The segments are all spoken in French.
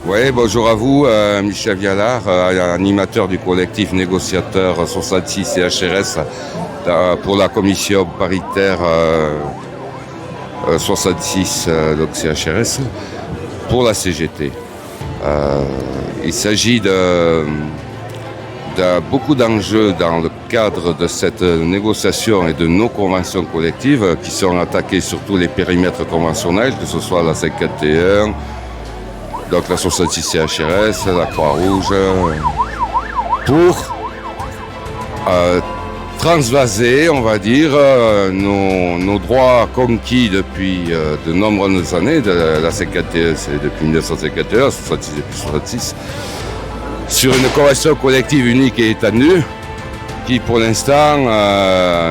Oui, bonjour à vous, Michel Vialard, animateur du collectif négociateur 66 CHRS pour la commission paritaire 66 donc CHRS pour la CGT. Il s'agit de beaucoup d'enjeux dans le cadre de cette négociation et de nos conventions collectives qui sont attaquées sur tous les périmètres conventionnels, que ce soit la 51, donc la 66 CHRS, la Croix-Rouge, pour transvaser, on va dire, nos droits conquis depuis de nombreuses années, de la 51, c'est depuis 1951, 66 et puis 66, sur une convention collective unique et étendue, qui pour l'instant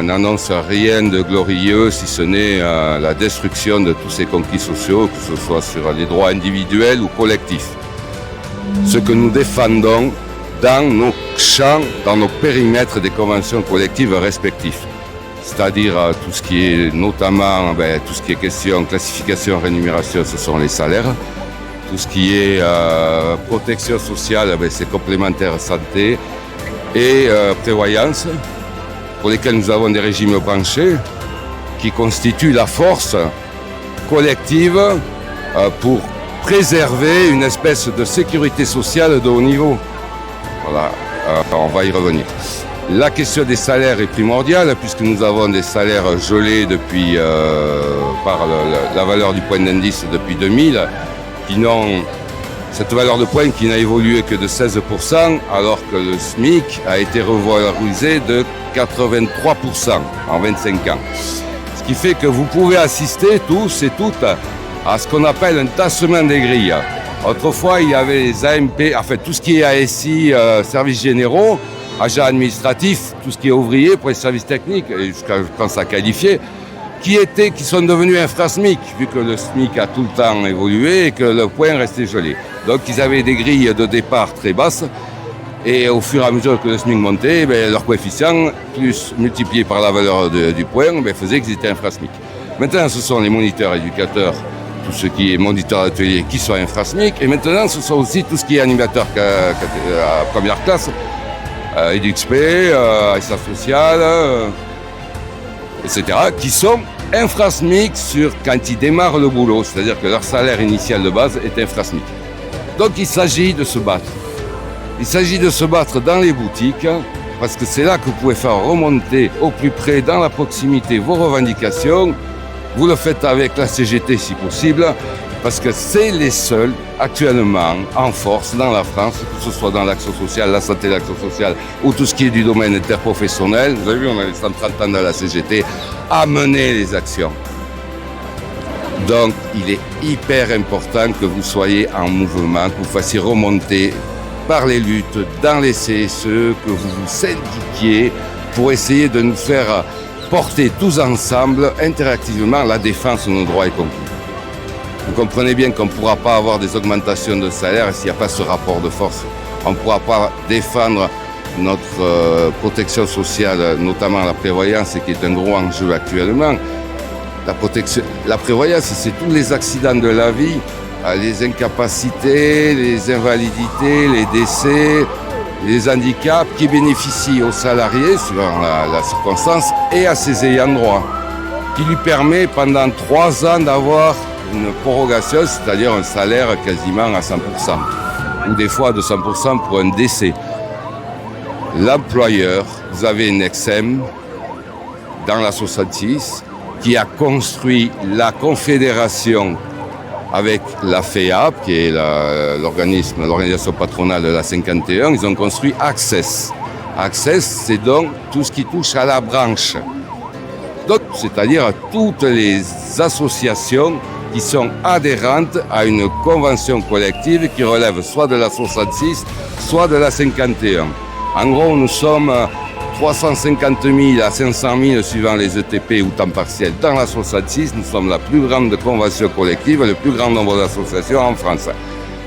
n'annonce rien de glorieux, si ce n'est la destruction de tous ces conquis sociaux, que ce soit sur les droits individuels ou collectifs. Ce que nous défendons dans nos champs, dans nos périmètres des conventions collectives respectifs. C'est-à-dire tout ce qui est notamment, tout ce qui est question, classification, rémunération, ce sont les salaires. Tout ce qui est protection sociale, c'est complémentaire santé et prévoyance, pour lesquels nous avons des régimes branchés qui constituent la force collective pour préserver une espèce de sécurité sociale de haut niveau. Voilà, on va y revenir. La question des salaires est primordiale puisque nous avons des salaires gelés depuis, par la valeur du point d'indice depuis 2000, qui n'ont cette valeur de point qui n'a évolué que de 16%, alors que le SMIC a été revalorisé de 83% en 25 ans. Ce qui fait que vous pouvez assister tous et toutes à ce qu'on appelle un tassement des grilles. Autrefois, il y avait les AMP, enfin tout ce qui est ASI, services généraux, agents administratifs, tout ce qui est ouvrier pour les services techniques, et jusqu'à, je pense, à qualifier, qui sont devenus infra-SMIC, vu que le SMIC a tout le temps évolué et que le point restait gelé. Donc ils avaient des grilles de départ très basses, et au fur et à mesure que le SMIC montait, leur coefficient, plus multiplié par la valeur du point, faisait qu'ils étaient infra-SMIC. Maintenant, ce sont les moniteurs éducateurs, tout ce qui est moniteur d'atelier, qui sont infra-SMIC, et maintenant, ce sont aussi tout ce qui est animateur à première classe, EduXP, assistance sociale, etc., qui sont infra-SMIC quand ils démarrent le boulot, c'est-à-dire que leur salaire initial de base est infra-SMIC. Donc il s'agit de se battre. Il s'agit de se battre dans les boutiques, parce que c'est là que vous pouvez faire remonter au plus près, dans la proximité, vos revendications. Vous le faites avec la CGT si possible, parce que c'est les seuls actuellement en force dans la France, que ce soit dans l'action sociale, la santé, l'action sociale, ou tout ce qui est du domaine interprofessionnel. Vous avez vu, on a les 130 ans de la CGT, à mener les actions. Donc, il est hyper important que vous soyez en mouvement, que vous fassiez remonter par les luttes dans les CSE, que vous vous syndiquiez pour essayer de nous faire porter tous ensemble, interactivement, la défense de nos droits et conquis. Vous comprenez bien qu'on ne pourra pas avoir des augmentations de salaire s'il n'y a pas ce rapport de force. On ne pourra pas défendre notre protection sociale, notamment la prévoyance, qui est un gros enjeu actuellement. La prévoyance, c'est tous les accidents de la vie, les incapacités, les invalidités, les décès, les handicaps qui bénéficient aux salariés, suivant la circonstance, et à ses ayants droit, qui lui permet pendant 3 ans d'avoir une prorogation, c'est-à-dire un salaire quasiment à 100%, ou des fois de 100% pour un décès. L'employeur, vous avez Nexem dans la 66 qui a construit la confédération avec la FEAP, qui est l'organisation patronale de la 51, ils ont construit Access. Access, c'est donc tout ce qui touche à la branche. Donc, c'est-à-dire à toutes les associations qui sont adhérentes à une convention collective qui relève soit de la 66, soit de la 51. En gros, nous sommes 350 000 à 500 000 suivant les ETP ou temps partiel dans la 66. Nous sommes la plus grande convention collective, le plus grand nombre d'associations en France.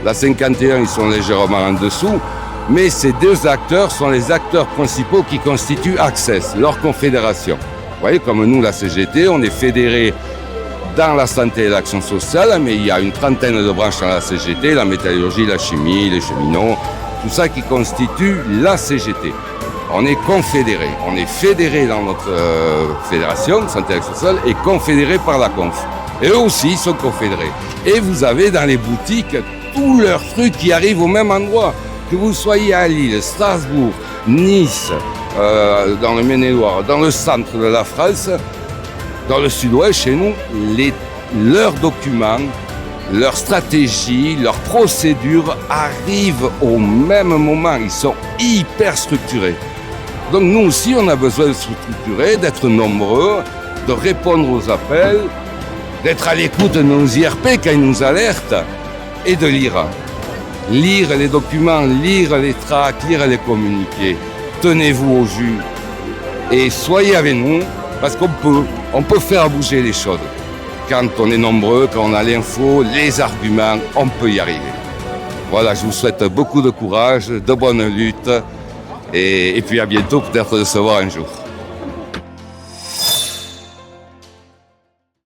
La 51, ils sont légèrement en dessous, mais ces deux acteurs sont les acteurs principaux qui constituent Access, leur confédération. Vous voyez, comme nous, la CGT, on est fédérés dans la santé et l'action sociale, mais il y a une trentaine de branches dans la CGT, la métallurgie, la chimie, les cheminots, tout ça qui constitue la CGT. On est confédérés, on est fédérés dans notre fédération de santé et action sociale et confédérés par la conf. Et eux aussi sont confédérés. Et vous avez dans les boutiques tous leurs trucs qui arrivent au même endroit. Que vous soyez à Lille, Strasbourg, Nice, dans le Maine-et-Loire, dans le centre de la France, dans le sud-ouest, chez nous, leurs documents, leurs stratégies, leurs procédures arrivent au même moment. Ils sont hyper structurés. Donc nous aussi, on a besoin de structurer, d'être nombreux, de répondre aux appels, d'être à l'écoute de nos IRP quand ils nous alertent et de lire. Lire les documents, lire les tracts, lire les communiqués. Tenez-vous au jus et soyez avec nous parce qu'on peut faire bouger les choses. Quand on est nombreux, quand on a l'info, les arguments, on peut y arriver. Voilà, je vous souhaite beaucoup de courage, de bonnes luttes et puis à bientôt, peut-être de se voir un jour.